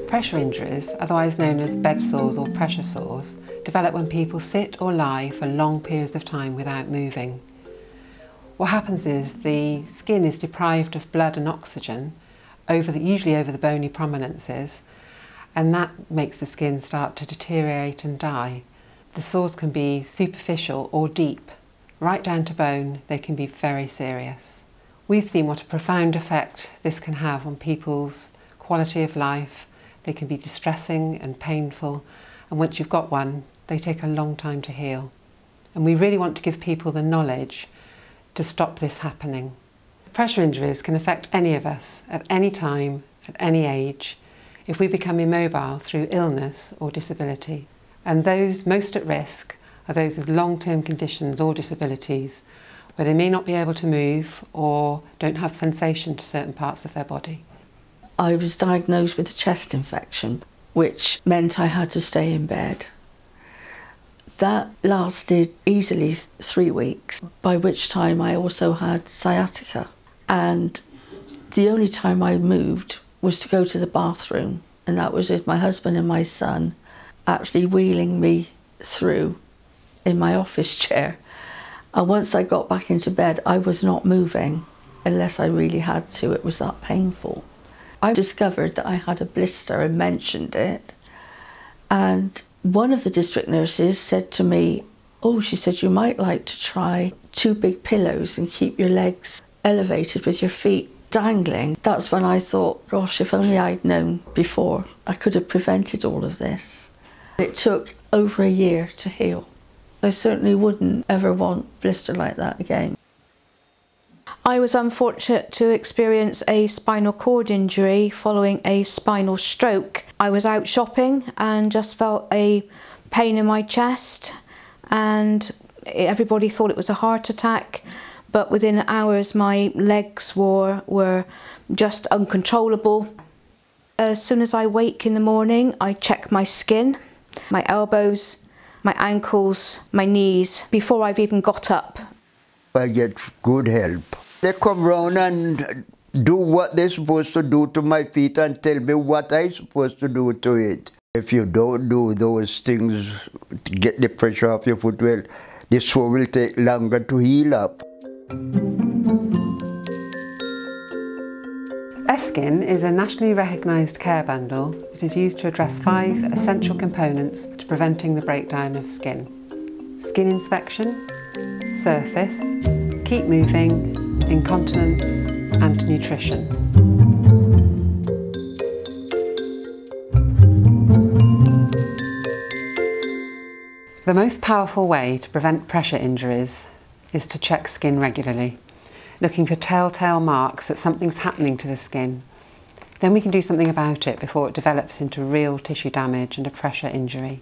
Pressure injuries, otherwise known as bed sores or pressure sores, develop when people sit or lie for long periods of time without moving. What happens is the skin is deprived of blood and oxygen, usually over the bony prominences, and that makes the skin start to deteriorate and die. The sores can be superficial or deep. Right down to bone, they can be very serious. We've seen what a profound effect this can have on people's quality of life. They can be distressing and painful, and once you've got one, they take a long time to heal. And we really want to give people the knowledge to stop this happening. Pressure injuries can affect any of us at any time, at any age, if we become immobile through illness or disability. And those most at risk are those with long-term conditions or disabilities where they may not be able to move or don't have sensation to certain parts of their body. I was diagnosed with a chest infection, which meant I had to stay in bed. That lasted easily 3 weeks, by which time I also had sciatica. And the only time I moved was to go to the bathroom, and that was with my husband and my son actually wheeling me through in my office chair. And once I got back into bed, I was not moving unless I really had to. It was that painful. I discovered that I had a blister and mentioned it, and one of the district nurses said to me, oh, she said, you might like to try 2 big pillows and keep your legs elevated with your feet dangling. That's when I thought, gosh, if only I'd known before, I could have prevented all of this. It took over a year to heal. I certainly wouldn't ever want a blister like that again. I was unfortunate to experience a spinal cord injury following a spinal stroke. I was out shopping and just felt a pain in my chest, and everybody thought it was a heart attack, but within hours my legs were just uncontrollable. As soon as I wake in the morning, I check my skin, my elbows, my ankles, my knees, before I've even got up. I get good help. They come round and do what they're supposed to do to my feet and tell me what I'm supposed to do to it. If you don't do those things to get the pressure off your foot, well, the sore will take longer to heal up. SSKIN is a nationally recognised care bundle that is used to address 5 essential components to preventing the breakdown of skin. Skin inspection, surface, keep moving, incontinence and nutrition. The most powerful way to prevent pressure injuries is to check skin regularly, looking for telltale marks that something's happening to the skin. Then we can do something about it before it develops into real tissue damage and a pressure injury.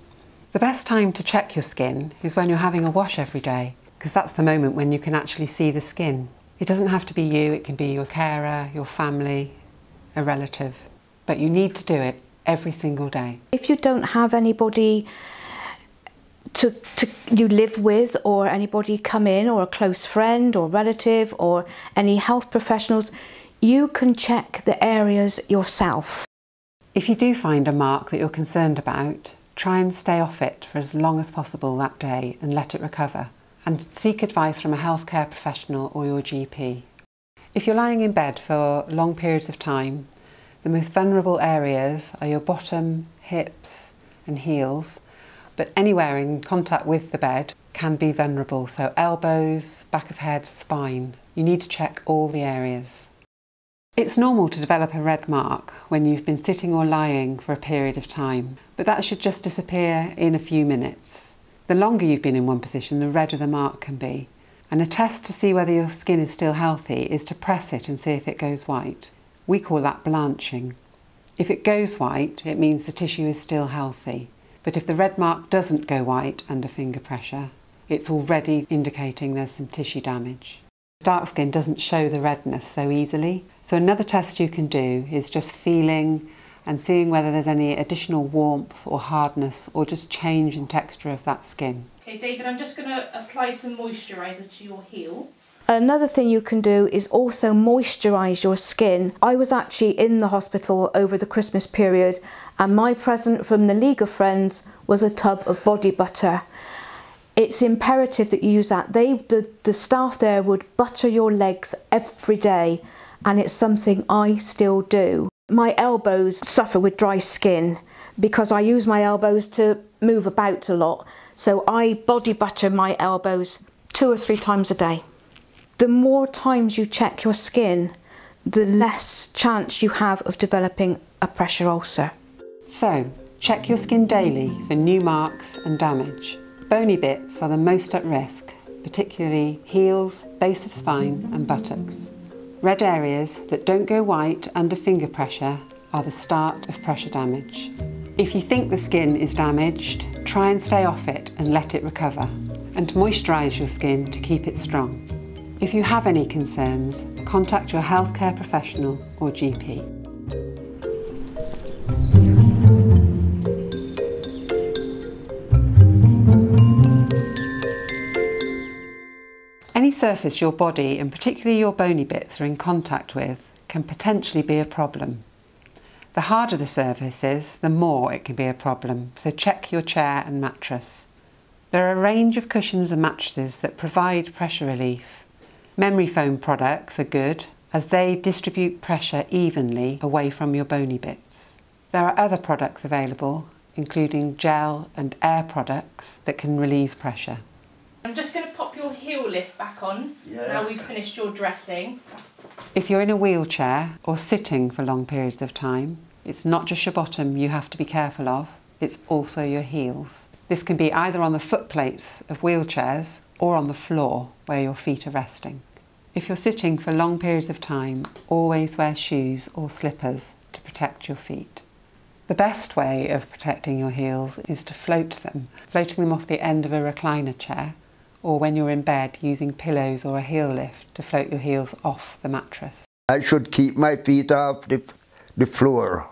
The best time to check your skin is when you're having a wash every day, because that's the moment when you can actually see the skin. It doesn't have to be you, it can be your carer, your family, a relative, but you need to do it every single day. If you don't have anybody you live with, or anybody come in, or a close friend or relative or any health professionals, you can check the areas yourself. If you do find a mark that you're concerned about, try and stay off it for as long as possible that day and let it recover. And seek advice from a healthcare professional or your GP. If you're lying in bed for long periods of time, the most vulnerable areas are your bottom, hips and heels, but anywhere in contact with the bed can be vulnerable, so elbows, back of head, spine. You need to check all the areas. It's normal to develop a red mark when you've been sitting or lying for a period of time, but that should just disappear in a few minutes. The longer you've been in one position, the redder the mark can be. And a test to see whether your skin is still healthy is to press it and see if it goes white. We call that blanching. If it goes white, it means the tissue is still healthy. But if the red mark doesn't go white under finger pressure, it's already indicating there's some tissue damage. Dark skin doesn't show the redness so easily. So another test you can do is just feeling and seeing whether there's any additional warmth or hardness or just change in texture of that skin. Okay, David, I'm just going to apply some moisturiser to your heel. Another thing you can do is also moisturise your skin. I was actually in the hospital over the Christmas period, and my present from the League of Friends was a tub of body butter. It's imperative that you use that. The staff there would butter your legs every day, and it's something I still do. My elbows suffer with dry skin because I use my elbows to move about a lot, so I body butter my elbows 2 or 3 times a day. The more times you check your skin, the less chance you have of developing a pressure ulcer. So, check your skin daily for new marks and damage. Bony bits are the most at risk, particularly heels, base of spine and buttocks. Red areas that don't go white under finger pressure are the start of pressure damage. If you think the skin is damaged, try and stay off it and let it recover, and moisturise your skin to keep it strong. If you have any concerns, contact your healthcare professional or GP. Any surface your body, and particularly your bony bits, are in contact with can potentially be a problem. The harder the surface is, the more it can be a problem, so check your chair and mattress. There are a range of cushions and mattresses that provide pressure relief. Memory foam products are good as they distribute pressure evenly away from your bony bits. There are other products available, including gel and air products that can relieve pressure. I'm just going to pop your heel lift back on now we've finished your dressing. If you're in a wheelchair or sitting for long periods of time, it's not just your bottom you have to be careful of, it's also your heels. This can be either on the foot plates of wheelchairs or on the floor where your feet are resting. If you're sitting for long periods of time, always wear shoes or slippers to protect your feet. The best way of protecting your heels is to floating them off the end of a recliner chair, or when you're in bed using pillows or a heel lift to float your heels off the mattress. I should keep my feet off the floor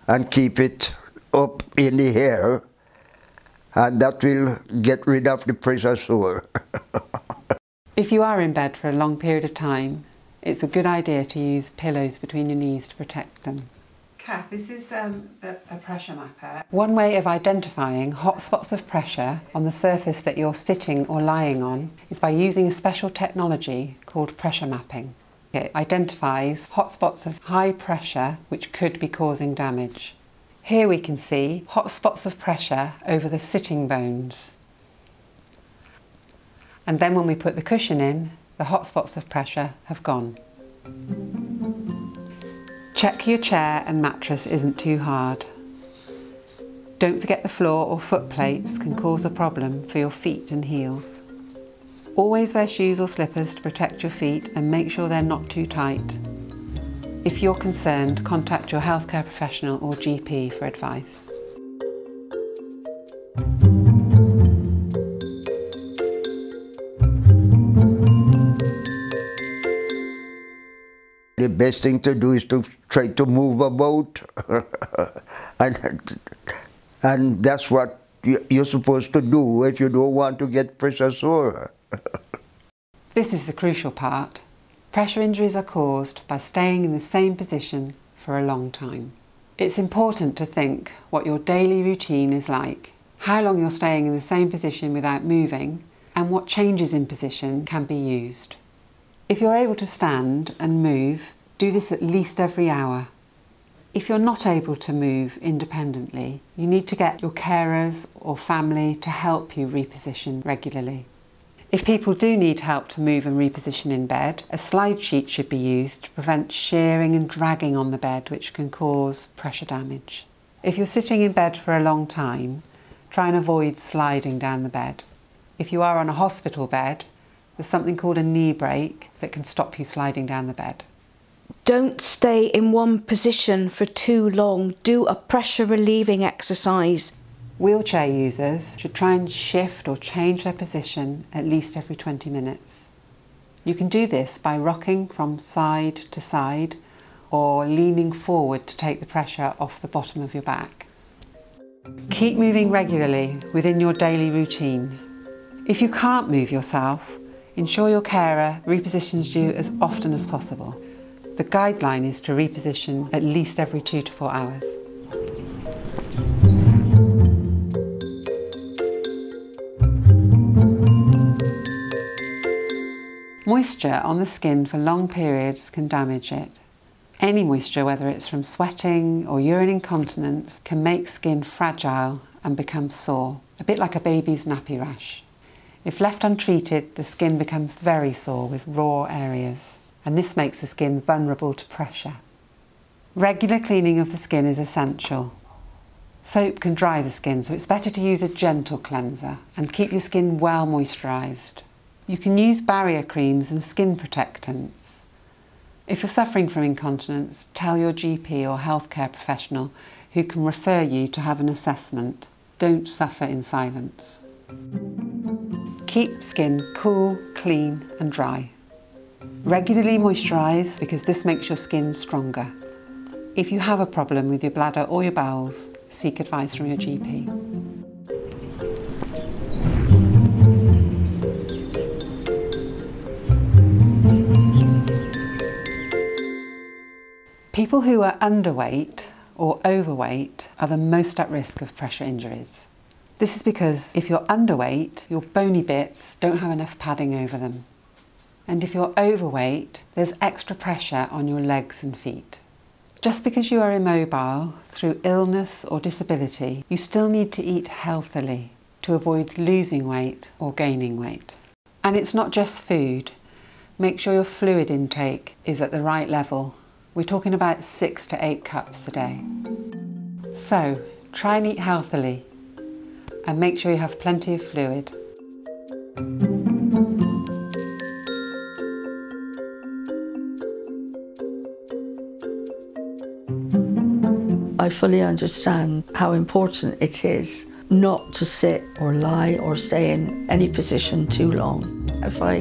and keep it up in the air, and that will get rid of the pressure sore. If you are in bed for a long period of time, it's a good idea to use pillows between your knees to protect them. Kath, this is a pressure mapper. One way of identifying hot spots of pressure on the surface that you're sitting or lying on is by using a special technology called pressure mapping. It identifies hot spots of high pressure which could be causing damage. Here we can see hot spots of pressure over the sitting bones. And then when we put the cushion in, the hot spots of pressure have gone. Check your chair and mattress isn't too hard. Don't forget the floor or foot plates can cause a problem for your feet and heels. Always wear shoes or slippers to protect your feet and make sure they're not too tight. If you're concerned, contact your healthcare professional or GP for advice. The best thing to do is to try to move about, and that's what you're supposed to do if you don't want to get pressure sore. This is the crucial part. Pressure injuries are caused by staying in the same position for a long time. It's important to think what your daily routine is like, how long you're staying in the same position without moving, and what changes in position can be used. If you're able to stand and move, do this at least every hour. If you're not able to move independently, you need to get your carers or family to help you reposition regularly. If people do need help to move and reposition in bed, a slide sheet should be used to prevent shearing and dragging on the bed, which can cause pressure damage. If you're sitting in bed for a long time, try and avoid sliding down the bed. If you are on a hospital bed, there's something called a knee brake that can stop you sliding down the bed. Don't stay in one position for too long. Do a pressure relieving exercise. Wheelchair users should try and shift or change their position at least every 20 minutes. You can do this by rocking from side to side or leaning forward to take the pressure off the bottom of your back. Keep moving regularly within your daily routine. If you can't move yourself, Ensure your carer repositions you as often as possible. The guideline is to reposition at least every 2 to 4 hours. Moisture on the skin for long periods can damage it. Any moisture, whether it's from sweating or urine incontinence, can make skin fragile and become sore, a bit like a baby's nappy rash. If left untreated, the skin becomes very sore with raw areas, and this makes the skin vulnerable to pressure. Regular cleaning of the skin is essential. Soap can dry the skin, so it's better to use a gentle cleanser and keep your skin well moisturised. You can use barrier creams and skin protectants. If you're suffering from incontinence, tell your GP or healthcare professional who can refer you to have an assessment. Don't suffer in silence. Keep skin cool, clean and dry. Regularly moisturise because this makes your skin stronger. If you have a problem with your bladder or your bowels, seek advice from your GP. People who are underweight or overweight are the most at risk of pressure injuries. This is because if you're underweight, your bony bits don't have enough padding over them. And if you're overweight, there's extra pressure on your legs and feet. Just because you are immobile through illness or disability, you still need to eat healthily to avoid losing weight or gaining weight. And it's not just food. Make sure your fluid intake is at the right level. We're talking about 6 to 8 cups a day. So, try and eat healthily and make sure you have plenty of fluid. I fully understand how important it is not to sit or lie or stay in any position too long. If I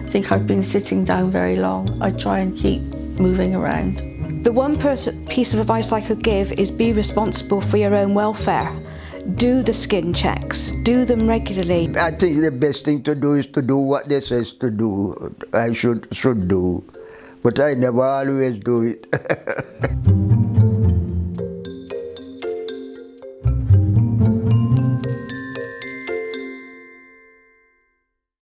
think I've been sitting down very long, I try and keep moving around. The one piece of advice I could give is be responsible for your own welfare. Do the skin checks, do them regularly. I think the best thing to do is to do what they say to do. I should do, but I never always do it.